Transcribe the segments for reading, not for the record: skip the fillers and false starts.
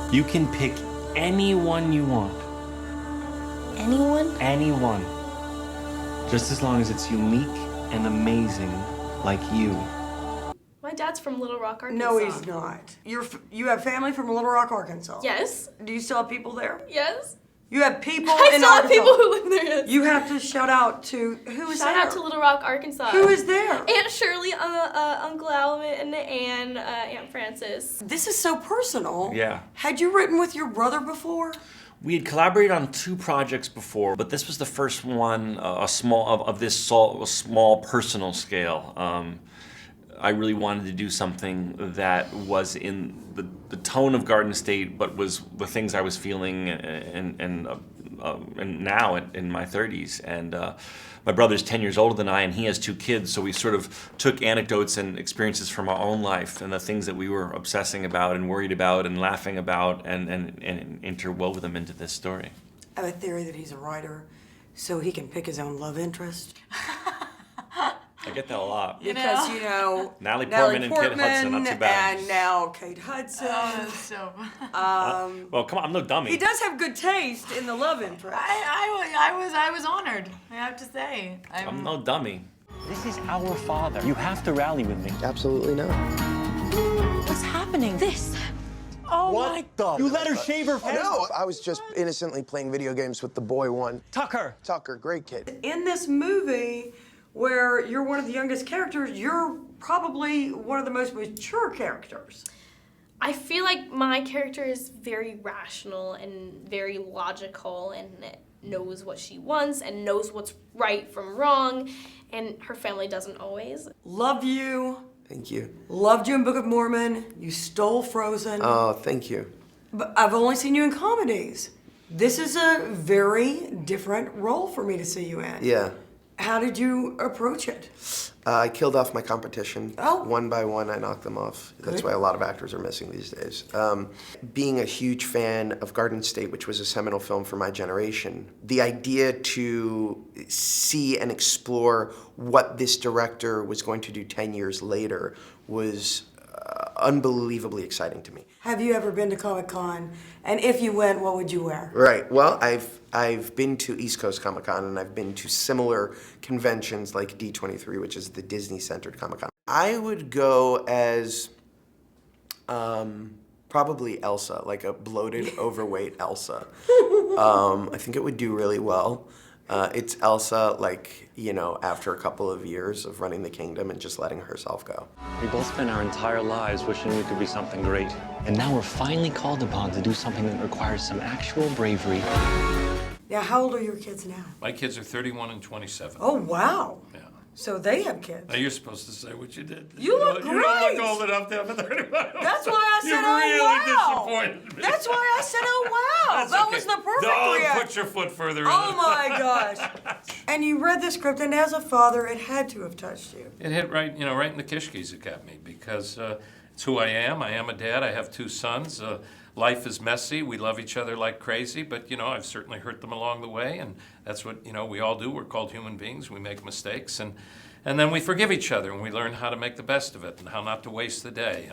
You can pick anyone you want. Anyone? Anyone. Just as long as it's unique and amazing like you. My dad's from Little Rock, Arkansas. No, he's not. You have family from Little Rock, Arkansas? Yes. Do you still have people there? Yes. You have people I in still have Arkansas. people who live there, yes. You have to shout out to, who is there? Shout out to Little Rock, Arkansas. Who is there? Aunt Shirley, Uncle Alvin, and Aunt Frances. This is so personal. Yeah. Had you written with your brother before? We had collaborated on 2 projects before, but this was the first one, of this small personal scale. I really wanted to do something that was in the tone of Garden State, but was the things I was feeling, and now in my 30s. And my brother's 10 years older than I, and he has 2 kids, so we sort of took anecdotes and experiences from our own life and the things that we were obsessing about and worried about and laughing about, and interwove them into this story. I have a theory that he's a writer, so he can pick his own love interest. I get that a lot. Because, Natalie Portman and Kate Hudson, not too bad. And now Kate Hudson. So Well, come on, I'm no dummy. He does have good taste in the love interest. I was honored, I have to say. I'm no dummy. This is our father. You have to rally with me. Absolutely not. What's happening? This. Oh What my... the? You let her shave her head? No, I was just innocently playing video games with the boy one. Tucker. Tucker, great kid. In this movie, where you're one of the youngest characters, you're probably one of the most mature characters. I feel like my character is very rational and very logical and knows what she wants and knows what's right from wrong, and her family doesn't always. Love you. Thank you. Loved you in Book of Mormon. You stole Frozen. Oh, thank you. But I've only seen you in comedies. This is a very different role for me to see you in. Yeah. How did you approach it? I killed off my competition. Oh. One by one, I knocked them off. That's Good. why a lot of actors are missing these days. Being a huge fan of Garden State, which was a seminal film for my generation, the idea to see and explore what this director was going to do 10 years later was unbelievably exciting to me. Have you ever been to Comic-Con? And if you went, what would you wear? Right. Well, I've been to East Coast Comic Con, and I've been to similar conventions like D23, which is the Disney-centered Comic Con. I would go as probably Elsa, like a bloated, overweight Elsa. I think it would do really well. It's Elsa, like, after a couple of years of running the kingdom and just letting herself go. We both spent our entire lives wishing we could be something great. And now we're finally called upon to do something that requires some actual bravery. Yeah, how old are your kids now? My kids are 31 and 27. Oh, wow. Yeah. So they have kids. Now you're supposed to say what you did. You look You don't great. look old enough to have a 31. That's why I said, You oh, really wow. disappointed me. That's why I said, oh, wow. That's That okay. was the perfect Don't reaction. put your foot further in. Oh, my gosh. And you read the script, and as a father, it had to have touched you. It hit right in the kishkis it got me, because it's who I am. I am a dad. I have 2 sons. Life is messy. We love each other like crazy, but, I've certainly hurt them along the way, and that's what, we all do. We're called human beings. We make mistakes, and then we forgive each other, and we learn how to make the best of it and how not to waste the day.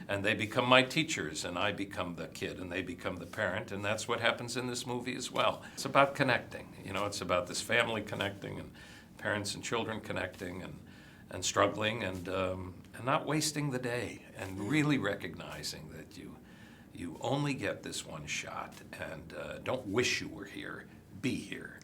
And they become my teachers, and I become the kid, and they become the parent, and that's what happens in this movie as well. It's about connecting. It's about this family connecting, and parents and children connecting, and struggling, and not wasting the day, and really recognizing that you only get this one shot, and don't wish you were here. Be here.